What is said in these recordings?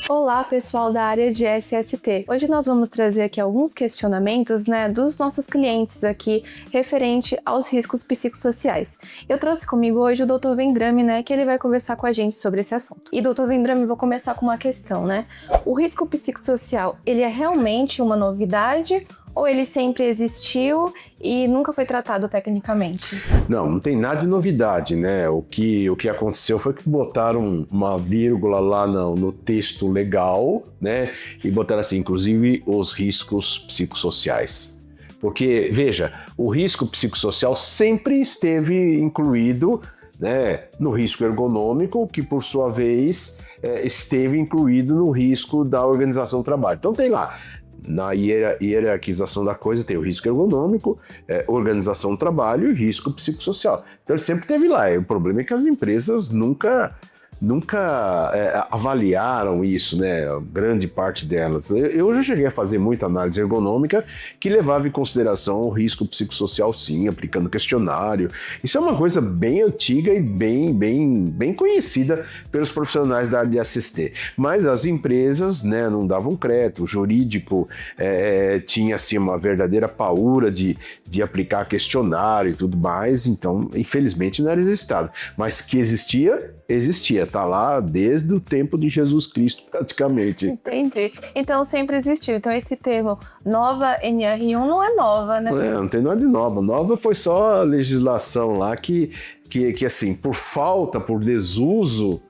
Olá, pessoal da área de SST. Hoje nós vamos trazer aqui alguns questionamentos, dos nossos clientes aqui referente aos riscos psicossociais. Eu trouxe comigo hoje o Dr. Vendrame, que ele vai conversar com a gente sobre esse assunto. E Dr. Vendrame, vou começar com uma questão, O risco psicossocial, ele é realmente uma novidade ou ele sempre existiu e nunca foi tratado tecnicamente? Não tem nada de novidade, O que aconteceu foi que botaram uma vírgula lá no texto legal, E botaram assim, inclusive os riscos psicossociais. Porque, veja, o risco psicossocial sempre esteve incluído, no risco ergonômico, que por sua vez esteve incluído no risco da organização do trabalho. Então tem lá, na hierarquização da coisa tem o risco ergonômico, organização do trabalho e risco psicossocial. Então ele sempre teve lá. O problema é que as empresas nunca avaliaram isso, grande parte delas. Eu já cheguei a fazer muita análise ergonômica que levava em consideração o risco psicossocial, sim, aplicando questionário. Isso é uma coisa bem antiga e bem conhecida pelos profissionais da área de ACST. Mas as empresas, não davam crédito. O jurídico tinha assim, uma verdadeira paura de aplicar questionário e tudo mais. Então, infelizmente, não era exercitado. Mas que existia, tá lá desde o tempo de Jesus Cristo, praticamente. Entendi. Então sempre existiu. Então esse termo nova NR1 não é nova, Não tem nada de nova. Nova foi só a legislação lá que assim, por desuso,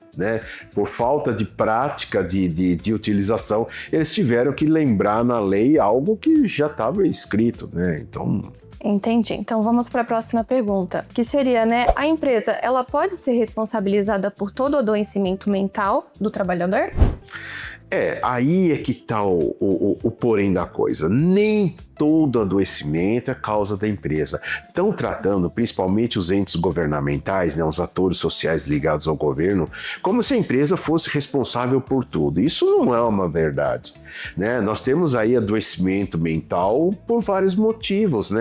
por falta de prática de utilização, eles tiveram que lembrar na lei algo que já estava escrito, Então... Entendi. Então vamos para a próxima pergunta, que seria, a empresa, ela pode ser responsabilizada por todo o adoecimento mental do trabalhador? Aí é que está o porém da coisa. Nem todo adoecimento é causa da empresa. Estão tratando, principalmente os entes governamentais, os atores sociais ligados ao governo, como se a empresa fosse responsável por tudo. Isso não é uma verdade. Nós temos aí adoecimento mental por vários motivos,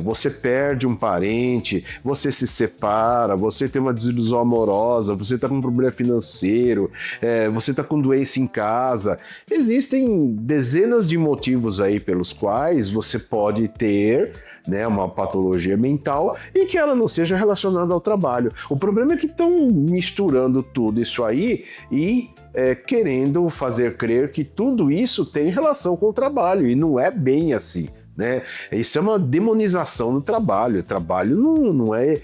Você perde um parente, você se separa, você tem uma desilusão amorosa, você está com um problema financeiro, você está com doença em casa. Existem dezenas de motivos aí pelos quais você pode ter uma patologia mental e que ela não seja relacionada ao trabalho. O problema é que estão misturando tudo isso aí e querendo fazer crer que tudo isso tem relação com o trabalho, e não é bem assim. Isso é uma demonização do trabalho. O trabalho não é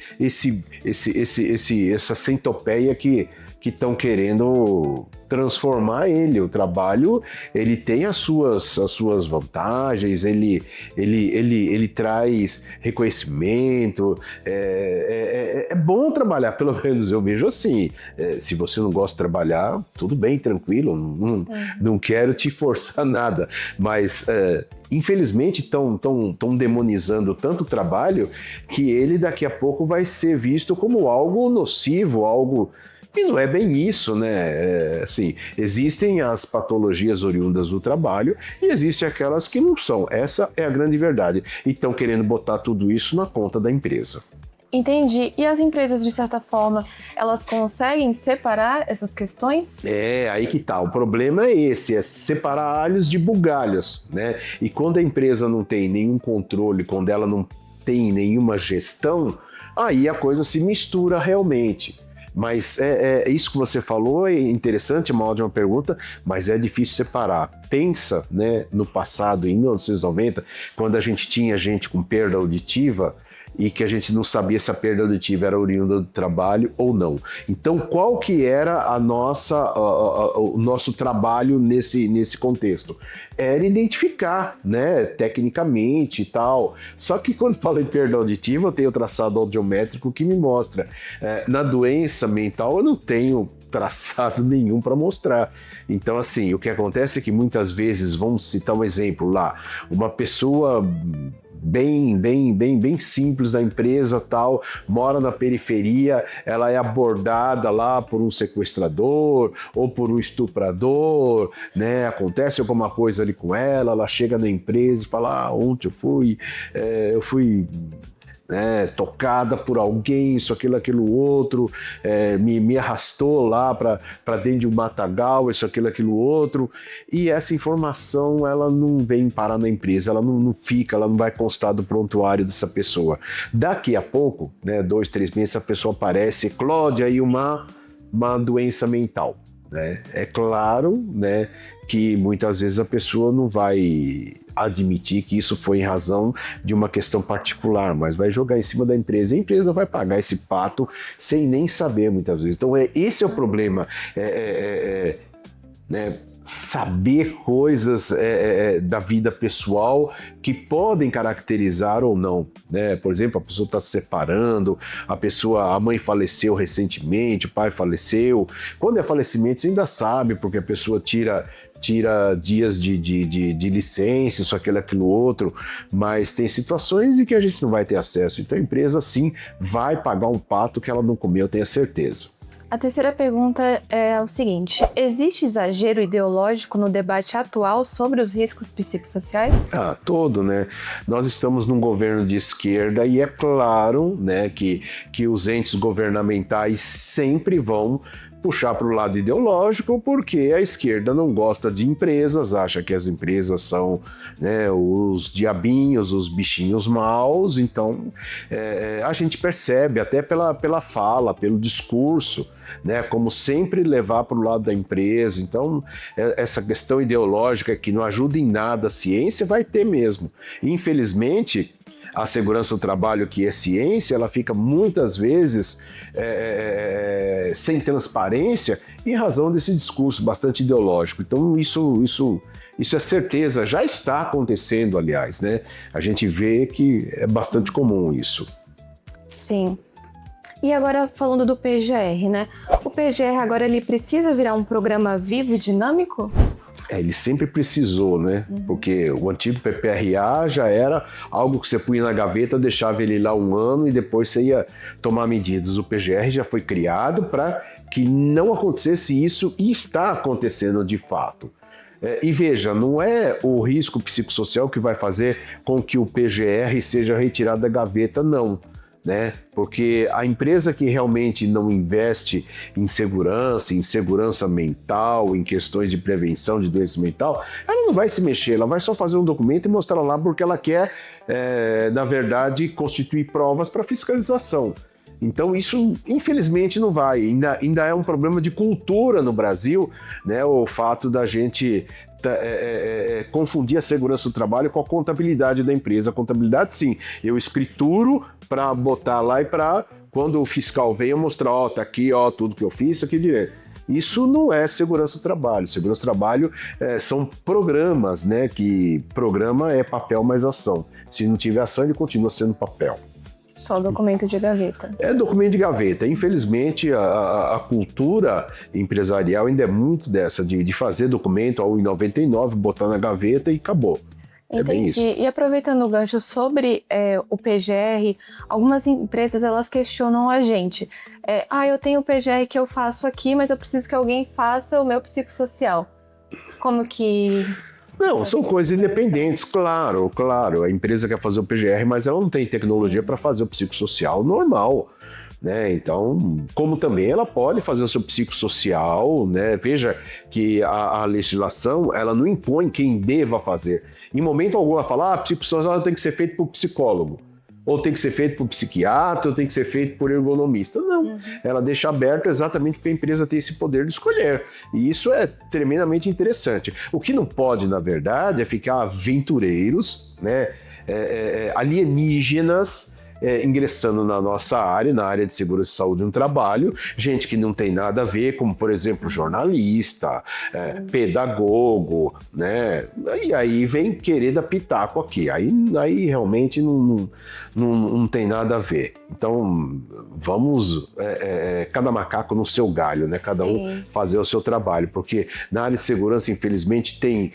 essa centopeia que estão querendo transformar ele. O trabalho, ele tem as suas vantagens, ele traz reconhecimento, é bom trabalhar, pelo menos eu vejo assim. Se você não gosta de trabalhar, tudo bem, tranquilo, não quero te forçar nada, mas infelizmente estão demonizando tanto o trabalho que ele daqui a pouco vai ser visto como algo nocivo, algo... E não é bem isso, assim, existem as patologias oriundas do trabalho e existem aquelas que não são. Essa é a grande verdade. E estão querendo botar tudo isso na conta da empresa. Entendi. E as empresas, de certa forma, elas conseguem separar essas questões? Aí que tá. O problema é esse, é separar alhos de bugalhos, E quando a empresa não tem nenhum controle, quando ela não tem nenhuma gestão, aí a coisa se mistura realmente. Mas isso que você falou é interessante, é uma ótima pergunta, mas é difícil separar. Pensa, no passado, em 1990, quando a gente tinha gente com perda auditiva e que a gente não sabia se a perda auditiva era oriunda do trabalho ou não. Então, qual que era o nosso trabalho nesse contexto? Era identificar, tecnicamente e tal. Só que quando falo em perda auditiva, eu tenho o traçado audiométrico que me mostra. Na doença mental, eu não tenho traçado nenhum para mostrar. Então, assim, o que acontece é que muitas vezes, vamos citar um exemplo lá, uma pessoa bem simples da empresa, tal, mora na periferia, ela é abordada lá por um sequestrador ou por um estuprador, acontece alguma coisa ali com ela, ela chega na empresa e fala, ontem eu fui né, tocada por alguém, isso, aquilo outro, me arrastou lá para dentro de um matagal, isso, aquilo outro, e essa informação ela não vem parar na empresa, ela não fica, ela não vai constar do prontuário dessa pessoa. Daqui a pouco, né, 2, 3 meses, a pessoa aparece, eclode aí uma doença mental. Né? É claro, né, que muitas vezes a pessoa não vai admitir que isso foi em razão de uma questão particular, mas vai jogar em cima da empresa. A empresa vai pagar esse pato sem nem saber muitas vezes. Então esse é o problema. Né, saber coisas da vida pessoal que podem caracterizar ou não, né? Por exemplo, a pessoa está se separando, a mãe faleceu recentemente, o pai faleceu. Quando é falecimento, você ainda sabe, porque a pessoa tira dias de licença, isso, aquilo outro, mas tem situações em que a gente não vai ter acesso. Então a empresa, sim, vai pagar um pato que ela não comeu, eu tenho certeza. A terceira pergunta é o seguinte: existe exagero ideológico no debate atual sobre os riscos psicossociais? Todo, né? Nós estamos num governo de esquerda e é claro, né, que os entes governamentais sempre vão puxar para o lado ideológico, porque a esquerda não gosta de empresas, acha que as empresas são, né, os diabinhos, os bichinhos maus. Então a gente percebe até pela fala, pelo discurso, né, como sempre levar para o lado da empresa. Então essa questão ideológica que não ajuda em nada a ciência vai ter mesmo. Infelizmente, a segurança do trabalho, que é ciência, ela fica muitas vezes sem transparência em razão desse discurso bastante ideológico. Então isso é certeza, já está acontecendo, aliás, né? A gente vê que é bastante comum isso. Sim. E agora falando do PGR, né? O PGR agora ele precisa virar um programa vivo e dinâmico? Ele sempre precisou, né? Porque o antigo PPRA já era algo que você punha na gaveta, deixava ele lá um ano e depois você ia tomar medidas. O PGR já foi criado para que não acontecesse isso e está acontecendo de fato. E veja, não é o risco psicossocial que vai fazer com que o PGR seja retirado da gaveta, não. Né? Porque a empresa que realmente não investe em segurança mental, em questões de prevenção de doença mental, ela não vai se mexer, ela vai só fazer um documento e mostrar lá porque ela quer, na verdade, constituir provas para fiscalização. Então isso, infelizmente, não vai. Ainda é um problema de cultura no Brasil, né? O fato da gente confundir a segurança do trabalho com a contabilidade da empresa. A contabilidade, sim, eu escrituro para botar lá e para, quando o fiscal vem, eu mostrar, tá aqui, tudo que eu fiz, isso aqui direito. Isso não é segurança do trabalho. Segurança do trabalho são programas, né? Que programa é papel mais ação. Se não tiver ação, ele continua sendo papel. Só documento de gaveta. É documento de gaveta. Infelizmente, a cultura empresarial ainda é muito dessa, de fazer documento ao 99, botar na gaveta e acabou. Entendi. É bem isso. E aproveitando o gancho sobre o PGR, algumas empresas elas questionam a gente. Eu tenho o PGR que eu faço aqui, mas eu preciso que alguém faça o meu psicossocial. Como que... Não, são coisas independentes, claro. A empresa quer fazer o PGR, mas ela não tem tecnologia para fazer o psicossocial normal, né? Então, como também ela pode fazer o seu psicossocial, né? Veja que a legislação, ela não impõe quem deva fazer. Em momento algum ela fala, psicossocial tem que ser feito por psicólogo, ou tem que ser feito por psiquiatra, ou tem que ser feito por ergonomista. Não, ela deixa aberto exatamente porque a empresa tem esse poder de escolher. E isso é tremendamente interessante. O que não pode, na verdade, é ficar aventureiros, né, alienígenas, ingressando na nossa área, na área de segurança e saúde no trabalho, gente que não tem nada a ver, como, por exemplo, jornalista, pedagogo, né? E aí vem querer dar pitaco aqui. Aí realmente não tem nada a ver. Então, vamos, cada macaco no seu galho, né? Cada um fazer o seu trabalho, porque na área de segurança, infelizmente, tem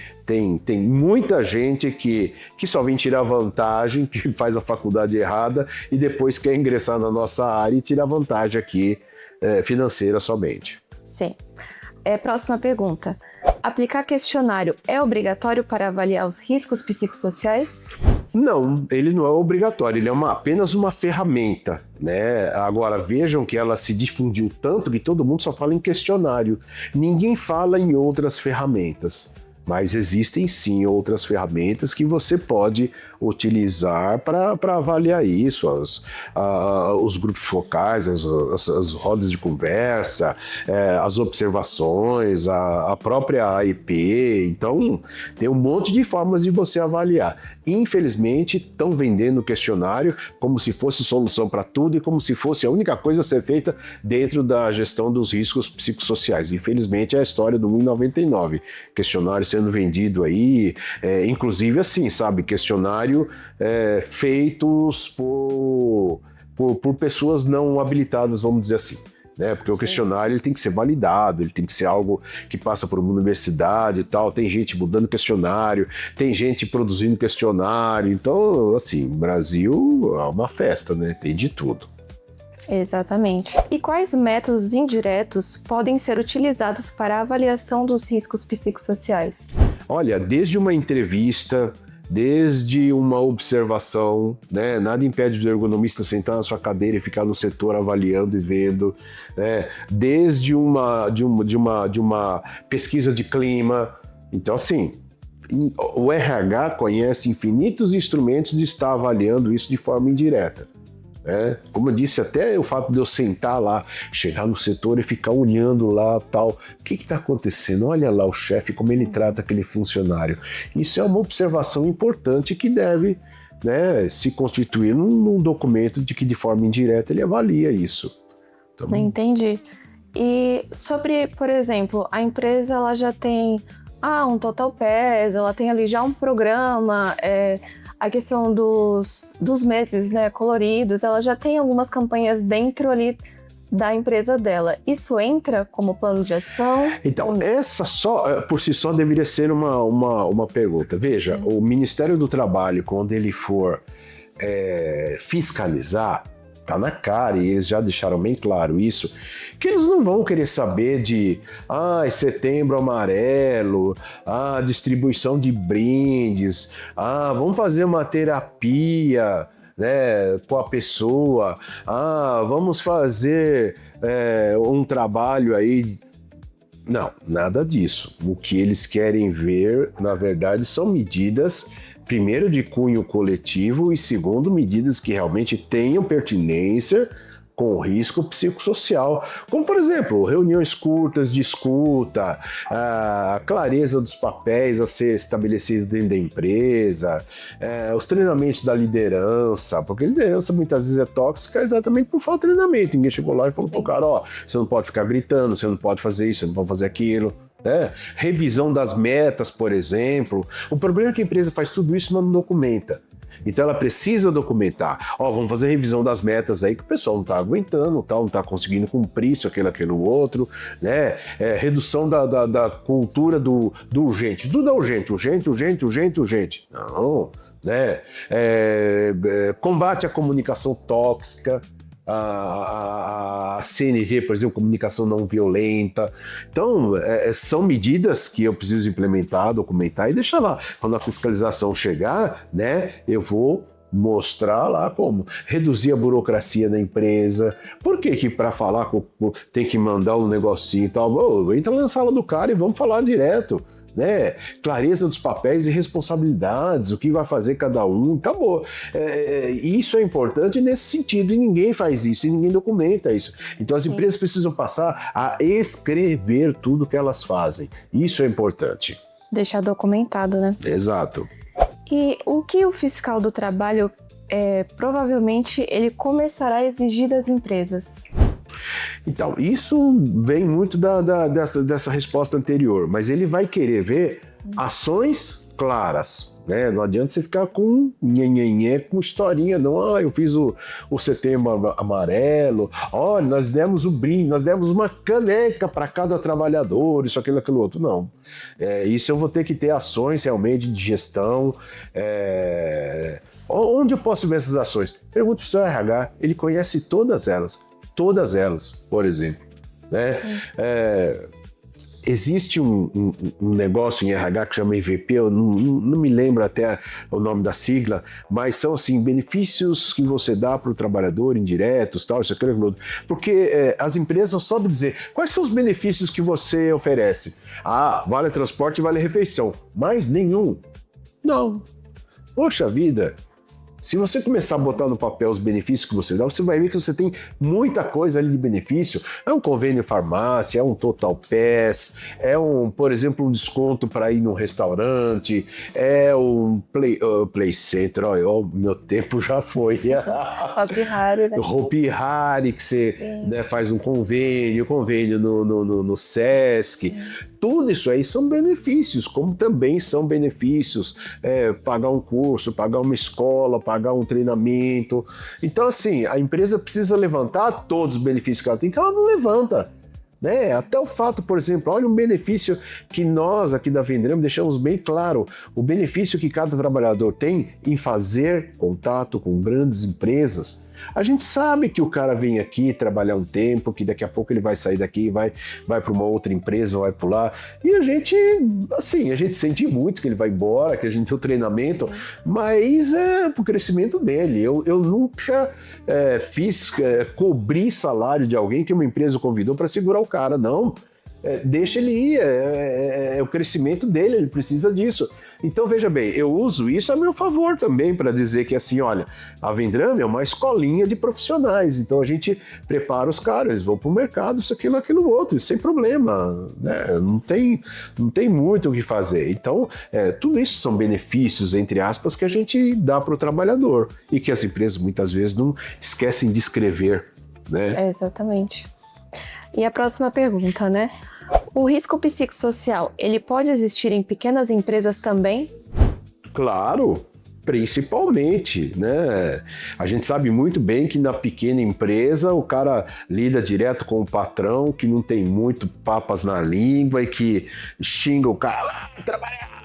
muita gente que só vem tirar vantagem, que faz a faculdade errada e depois quer ingressar na nossa área e tirar vantagem aqui financeira somente. Sim. Próxima pergunta. Aplicar questionário é obrigatório para avaliar os riscos psicossociais? Não, ele não é obrigatório, ele é apenas uma ferramenta, né? Agora, vejam que ela se difundiu tanto que todo mundo só fala em questionário. Ninguém fala em outras ferramentas. Mas existem sim outras ferramentas que você pode utilizar para avaliar isso, os grupos focais, as rodas de conversa, as observações, a própria AEP. Então, tem um monte de formas de você avaliar. Infelizmente, estão vendendo o questionário como se fosse solução para tudo e como se fosse a única coisa a ser feita dentro da gestão dos riscos psicossociais. Infelizmente, é a história do 1,99. Questionário sendo vendido aí, inclusive assim, sabe, questionário feitos por pessoas não habilitadas, vamos dizer assim. Né? Porque o questionário ele tem que ser validado, ele tem que ser algo que passa por uma universidade e tal. Tem gente mudando questionário, tem gente produzindo questionário. Então, assim, Brasil é uma festa, né? Tem de tudo. Exatamente. E quais métodos indiretos podem ser utilizados para a avaliação dos riscos psicossociais? Olha, desde uma entrevista, desde uma observação, né? Nada impede do ergonomista sentar na sua cadeira e ficar no setor avaliando e vendo, né? Desde uma pesquisa de clima. Então, assim, o RH conhece infinitos instrumentos de estar avaliando isso de forma indireta. Como eu disse, até o fato de eu sentar lá, chegar no setor e ficar olhando lá, tal, o que está acontecendo? Olha lá o chefe, como ele trata aquele funcionário. Isso é uma observação importante que deve, né, se constituir num documento de que de forma indireta ele avalia isso. Então... Entendi. E sobre, por exemplo, a empresa ela já tem um Total Pass, ela tem ali já um programa, a questão dos meses, né, coloridos, ela já tem algumas campanhas dentro ali da empresa dela. Isso entra como plano de ação? Então, essa só, por si só, deveria ser uma pergunta. Veja, o Ministério do Trabalho, quando ele for fiscalizar, tá na cara, e eles já deixaram bem claro isso, que eles não vão querer saber de setembro amarelo, distribuição de brindes, vamos fazer uma terapia, né, com a pessoa, vamos fazer um trabalho aí. Não, nada disso. O que eles querem ver, na verdade, são medidas, primeiro, de cunho coletivo e, segundo, medidas que realmente tenham pertinência com o risco psicossocial. Como, por exemplo, reuniões curtas de escuta, a clareza dos papéis a ser estabelecidos dentro da empresa, os treinamentos da liderança, porque a liderança muitas vezes é tóxica exatamente por falta de treinamento. Ninguém chegou lá e falou pro cara, você não pode ficar gritando, você não pode fazer isso, você não pode fazer aquilo. Revisão das metas, por exemplo. O problema é que a empresa faz tudo isso, mas não documenta. Então ela precisa documentar. Vamos fazer revisão das metas aí que o pessoal não está aguentando, não está conseguindo cumprir isso, aquilo, outro, né? Redução da cultura do urgente. Tudo é urgente. Não, né? Combate à comunicação tóxica. A CNV, por exemplo, comunicação não violenta. Então, são medidas que eu preciso implementar, documentar e deixar lá. Quando a fiscalização chegar, né, eu vou mostrar lá como reduzir a burocracia da empresa. Por que para falar tem que mandar um negocinho e tal? Entra na sala do cara e vamos falar direto. Né? Clareza dos papéis e responsabilidades, o que vai fazer cada um, acabou. Isso é importante nesse sentido, e ninguém faz isso, e ninguém documenta isso. Então as empresas precisam passar a escrever tudo que elas fazem. Isso é importante. Deixar documentado, né? Exato. E o que o fiscal do trabalho, provavelmente, ele começará a exigir das empresas? Então, isso vem muito dessa resposta anterior, mas ele vai querer ver ações claras, né? Não adianta você ficar com nhenhenhé, com historinha, não, eu fiz o setembro amarelo, olha, nós demos o brinde, nós demos uma caneca para cada trabalhador, isso, aquilo, outro, não. Isso eu vou ter que ter ações realmente de gestão. Onde eu posso ver essas ações? Pergunta para o seu RH, ele conhece todas elas, por exemplo, né? existe um negócio em RH que chama EVP, eu não me lembro até o nome da sigla, mas são assim, benefícios que você dá para o trabalhador, indiretos, tal, isso, aquilo, aquilo. Porque as empresas não sabem dizer quais são os benefícios que você oferece. Ah, vale transporte e vale refeição. Mais nenhum. Não. Poxa vida. Se você começar a botar no papel os benefícios que você dá, você vai ver que você tem muita coisa ali de benefício. É um convênio farmácia, é um Total Pass, por exemplo, um desconto para ir num restaurante, é um Play Center, olha, meu tempo já foi. Hopi Hari, né? Hopi Hari, que você né, faz um convênio no Sesc. Tudo isso aí são benefícios, como também são benefícios pagar um curso, pagar uma escola, pagar um treinamento. Então, assim, a empresa precisa levantar todos os benefícios que ela tem, que ela não levanta. Né? Até o fato, por exemplo, olha um benefício que nós aqui da Vendrame deixamos bem claro, o benefício que cada trabalhador tem em fazer contato com grandes empresas. A gente sabe que o cara vem aqui trabalhar um tempo, que daqui a pouco ele vai sair daqui, vai para uma outra empresa, vai por lá, e a gente sente muito que ele vai embora, que a gente tem o treinamento, mas é pro crescimento dele. Eu nunca cobri salário de alguém que uma empresa convidou para segurar o cara, não. Deixa ele ir, é o crescimento dele, ele precisa disso. Então, veja bem, eu uso isso a meu favor também para dizer que, assim, olha, a Vendrame é uma escolinha de profissionais, então a gente prepara os caras, eles vão para o mercado, isso, aquilo, outro, sem problema, né? Não tem muito o que fazer. Então, tudo isso são benefícios, entre aspas, que a gente dá para o trabalhador e que as empresas muitas vezes não esquecem de escrever, né? Exatamente. E a próxima pergunta, né? O risco psicossocial, ele pode existir em pequenas empresas também? Claro, principalmente, né? A gente sabe muito bem que na pequena empresa o cara lida direto com o patrão, que não tem muito papas na língua e que xinga o cara, trabalhar,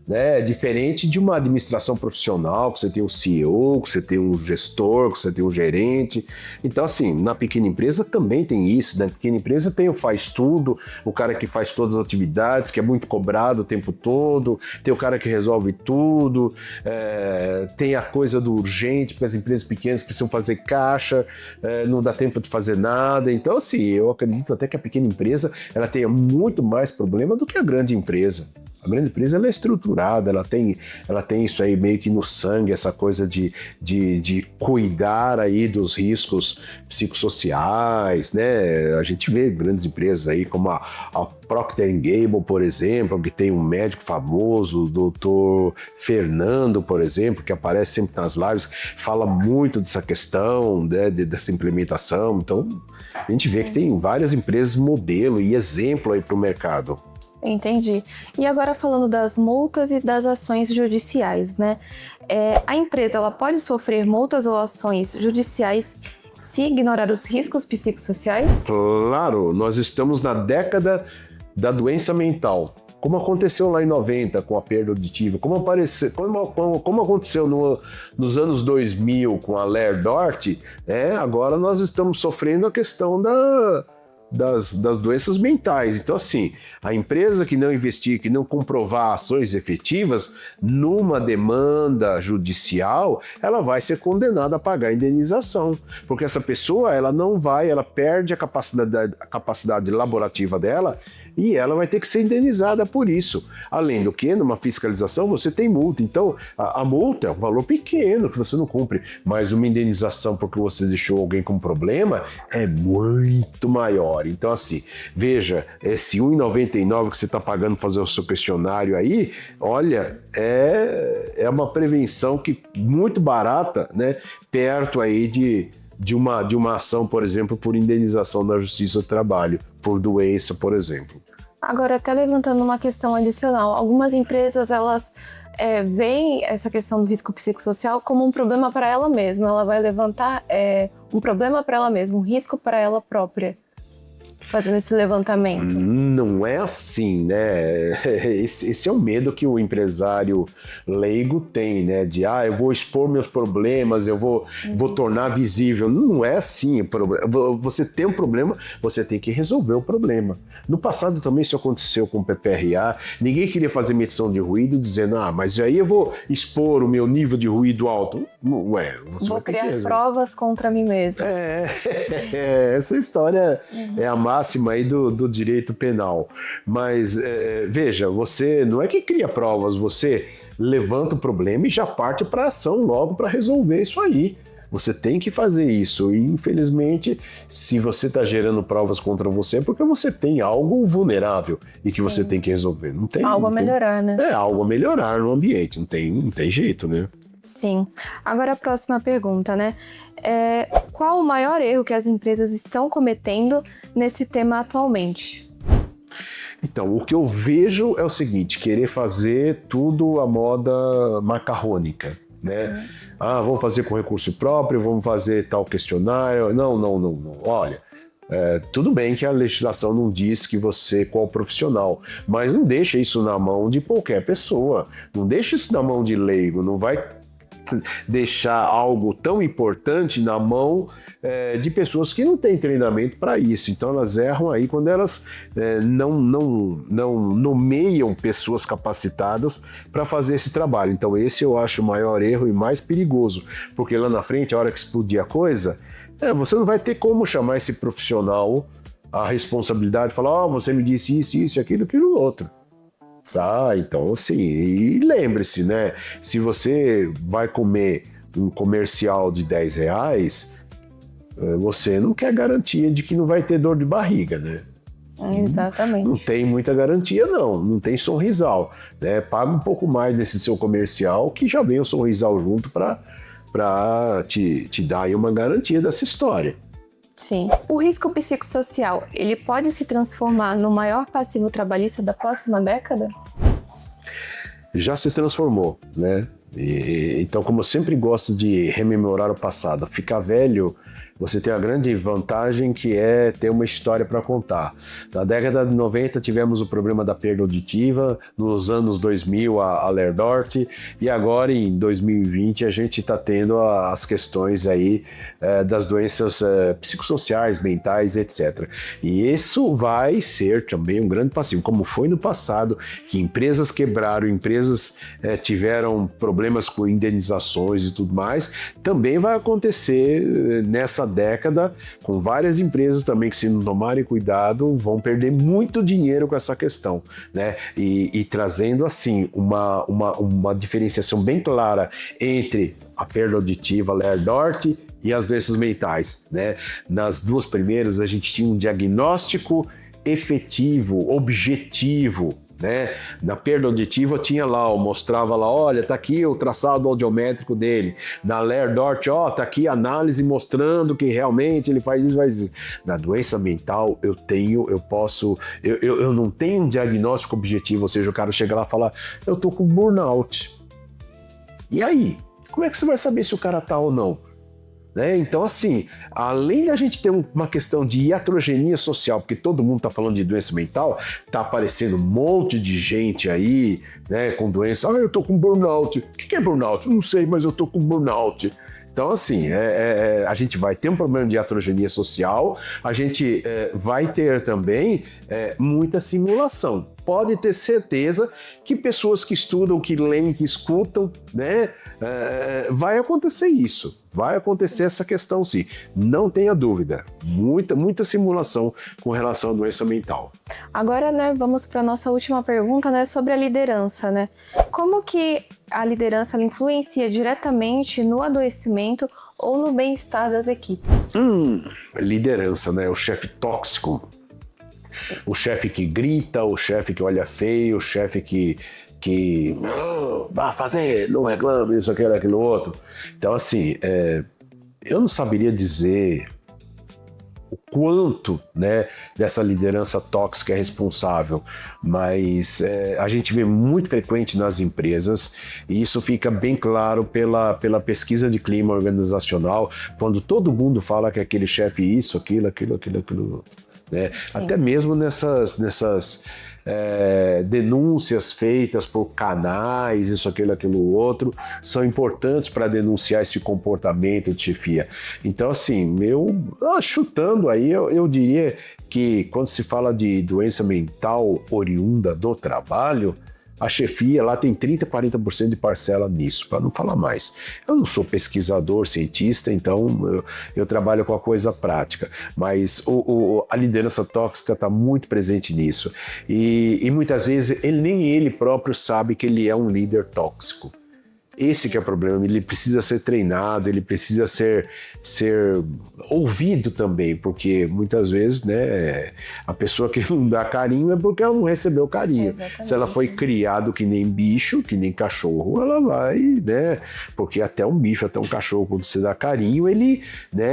né? Diferente de uma administração profissional, que você tem um CEO, que você tem um gestor, que você tem um gerente. Então, assim, na pequena empresa também tem isso. Na pequena empresa tem o faz tudo, o cara que faz todas as atividades, que é muito cobrado o tempo todo, tem o cara que resolve tudo, tem a coisa do urgente, porque as empresas pequenas precisam fazer caixa, não dá tempo de fazer nada. Então, assim, eu acredito até que a pequena empresa ela tenha muito mais problema do que a grande empresa. A grande empresa ela é estruturada, ela tem isso aí meio que no sangue, essa coisa de cuidar aí dos riscos psicossociais, né? A gente vê grandes empresas aí como a Procter & Gamble, por exemplo, que tem um médico famoso, o doutor Fernando, por exemplo, que aparece sempre nas lives, fala muito dessa questão, né, dessa implementação. Então, a gente vê que tem várias empresas modelo e exemplo aí para o mercado. Entendi. E agora falando das multas e das ações judiciais, né? A empresa ela pode sofrer multas ou ações judiciais se ignorar os riscos psicossociais? Claro, nós estamos na década da doença mental. Como aconteceu lá em 90 com a perda auditiva, como aconteceu nos anos 2000 com a Ler Dort, agora nós estamos sofrendo a questão das doenças mentais. Então, assim, a empresa que não investir, que não comprovar ações efetivas numa demanda judicial, ela vai ser condenada a pagar a indenização, porque essa pessoa, ela perde a capacidade laborativa dela e ela vai ter que ser indenizada por isso. Além do que, numa fiscalização, você tem multa. Então, a multa é um valor pequeno que você não cumpre, mas uma indenização porque você deixou alguém com problema é muito maior. Então, assim, veja, esse R$ 1,99 que você está pagando para fazer o seu questionário aí, olha, é uma prevenção muito barata, né? Perto aí de uma ação, por exemplo, por indenização da Justiça do Trabalho, por doença, por exemplo. Agora, até levantando uma questão adicional, algumas empresas, elas veem essa questão do risco psicossocial como um problema para ela mesma. Ela vai levantar um problema para ela mesma, um risco para ela própria. fazendo esse levantamento? Não é assim, né? Esse é o medo que o empresário leigo tem, né? De, eu vou expor meus problemas, eu vou tornar visível. Não é assim. Você tem um problema, você tem que resolver o problema. No passado também isso aconteceu com o PPRA. Ninguém queria fazer medição de ruído dizendo, mas aí eu vou expor o meu nível de ruído alto. Ué, você vou vai ter que criar provas contra mim mesmo. Essa história é a máxima aí do direito penal. Mas, veja, você não é que cria provas, você levanta o problema e já parte para ação logo para resolver isso aí. Você tem que fazer isso e, infelizmente, se você está gerando provas contra você, é porque você tem algo vulnerável e que você tem que resolver. Não tem, algo a melhorar, né? É algo a melhorar no ambiente, não tem jeito, né? Sim. Agora a próxima pergunta, né? Qual o maior erro que as empresas estão cometendo nesse tema atualmente? Então, o que eu vejo é o seguinte, querer fazer tudo à moda macarrônica, né? Vamos fazer com recurso próprio, vamos fazer tal questionário. Não. Olha, tudo bem que a legislação não diz que você qual profissional, mas não deixa isso na mão de qualquer pessoa, não deixa isso na mão de leigo, não vai deixar algo tão importante na mão de pessoas que não têm treinamento para isso. Então elas erram aí quando elas não nomeiam pessoas capacitadas para fazer esse trabalho. Então esse eu acho o maior erro e mais perigoso, porque lá na frente, a hora que explodir a coisa, você não vai ter como chamar esse profissional a responsabilidade de falar, você me disse isso, aquilo, outro. Então assim, e lembre-se, né? Se você vai comer um comercial de R$10, você não quer garantia de que não vai ter dor de barriga, né? Exatamente. Não tem muita garantia, não tem sorrisal, né? Paga um pouco mais desse seu comercial que já vem o sorrisal junto para te dar aí uma garantia dessa história. Sim. O risco psicossocial, ele pode se transformar no maior passivo trabalhista da próxima década? Já se transformou, né? Então, como eu sempre gosto de rememorar o passado, ficar velho, você tem a grande vantagem que é ter uma história para contar. Na década de 90 tivemos o problema da perda auditiva, nos anos 2000 a Lerdort, e agora em 2020 a gente está tendo as questões aí das doenças psicossociais, mentais, etc. E isso vai ser também um grande passivo, como foi no passado, que empresas quebraram, empresas tiveram problemas com indenizações e tudo mais, também vai acontecer nessa década, com várias empresas também que, se não tomarem cuidado, vão perder muito dinheiro com essa questão, né? E trazendo assim uma diferenciação bem clara entre a perda auditiva, Lerdort, e as doenças mentais, né? Nas duas primeiras a gente tinha um diagnóstico efetivo, objetivo, né? Na perda auditiva tinha lá, mostrava lá, olha, tá aqui o traçado audiométrico dele. Na Lerdort, tá aqui a análise mostrando que realmente ele faz isso. Na doença mental eu não tenho um diagnóstico objetivo, ou seja, o cara chega lá e fala, eu tô com burnout. E aí? Como é que você vai saber se o cara tá ou não? Né? Então, assim, além da gente ter uma questão de iatrogenia social, porque todo mundo está falando de doença mental, está aparecendo um monte de gente aí, né, com doença. Eu tô com burnout. O que é burnout? Não sei, mas eu tô com burnout. Então, assim, a gente vai ter um problema de iatrogenia social, a gente vai ter também muita simulação. Pode ter certeza que pessoas que estudam, que leem, que escutam, né, vai acontecer isso. Vai acontecer essa questão, sim. Não tenha dúvida. Muita simulação com relação à doença mental. Agora, né, vamos para a nossa última pergunta, né, sobre a liderança, né? Como que a liderança ela influencia diretamente no adoecimento ou no bem-estar das equipes? Liderança, né? O chefe tóxico. O chefe que grita, o chefe que olha feio, o chefe que vai fazer, não reclame, isso, aquilo, outro. Então, assim, eu não saberia dizer o quanto, né, dessa liderança tóxica é responsável, mas a gente vê muito frequente nas empresas, e isso fica bem claro pela pesquisa de clima organizacional, quando todo mundo fala que aquele chefe isso, aquilo, né? Sim. Até mesmo nessas denúncias feitas por canais, isso, aquilo, outro, são importantes para denunciar esse comportamento de chefia. Então, assim, chutando aí, eu diria que quando se fala de doença mental oriunda do trabalho, a chefia lá tem 30%, 40% de parcela nisso, para não falar mais. Eu não sou pesquisador, cientista, então eu trabalho com a coisa prática, mas a liderança tóxica está muito presente nisso. E muitas vezes nem ele próprio sabe que ele é um líder tóxico. Esse que é o problema, ele precisa ser treinado, ele precisa ser ouvido também, porque muitas vezes, né, a pessoa que não dá carinho é porque ela não recebeu carinho. Exatamente. Se ela foi criado que nem bicho, que nem cachorro, ela vai, né, porque até um bicho, até um cachorro, quando você dá carinho, ele, né,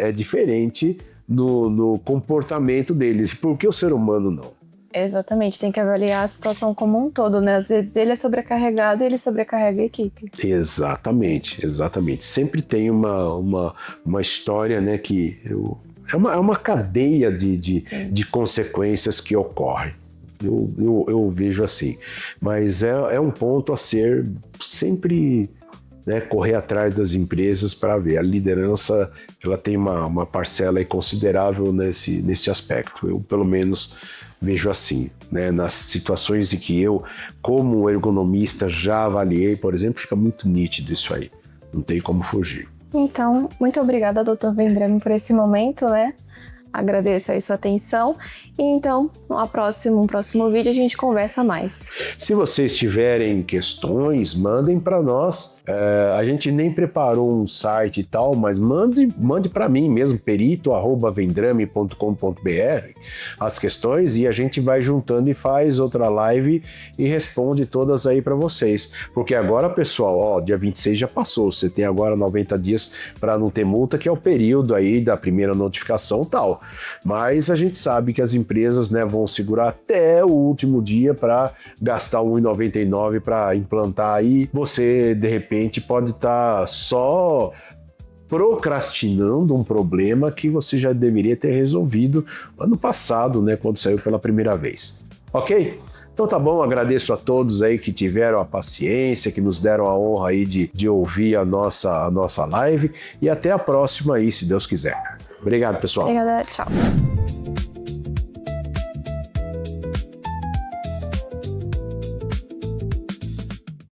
é diferente no comportamento deles, porque o ser humano não. Exatamente, tem que avaliar a situação como um todo, né? Às vezes ele é sobrecarregado e ele sobrecarrega a equipe. Exatamente. Sempre tem uma história, né, que é uma cadeia de consequências que ocorrem. Eu vejo assim. Mas é um ponto a ser sempre, né, correr atrás das empresas para ver. A liderança, ela tem uma parcela aí considerável nesse aspecto. Eu, pelo menos, vejo assim, né? Nas situações em que eu, como ergonomista, já avaliei, por exemplo, fica muito nítido isso aí. Não tem como fugir. Então, muito obrigada, Dr. Vendrame, por esse momento, né? Agradeço aí sua atenção. E então, no próximo vídeo a gente conversa mais. Se vocês tiverem questões, mandem para nós. A gente nem preparou um site e tal, mas mande para mim mesmo, perito@vendrame.com.br, as questões, e a gente vai juntando e faz outra live e responde todas aí para vocês. Porque agora, pessoal, dia 26 já passou, você tem agora 90 dias para não ter multa, que é o período aí da primeira notificação e tal. Mas a gente sabe que as empresas, né, vão segurar até o último dia para gastar R$ 1,99 para implantar aí. Você, de repente, pode estar só procrastinando um problema que você já deveria ter resolvido ano passado, né, quando saiu pela primeira vez. Ok? Então tá bom, agradeço a todos aí que tiveram a paciência, que nos deram a honra aí de ouvir a nossa live, e até a próxima aí, se Deus quiser. Obrigado, pessoal. Obrigada, tchau.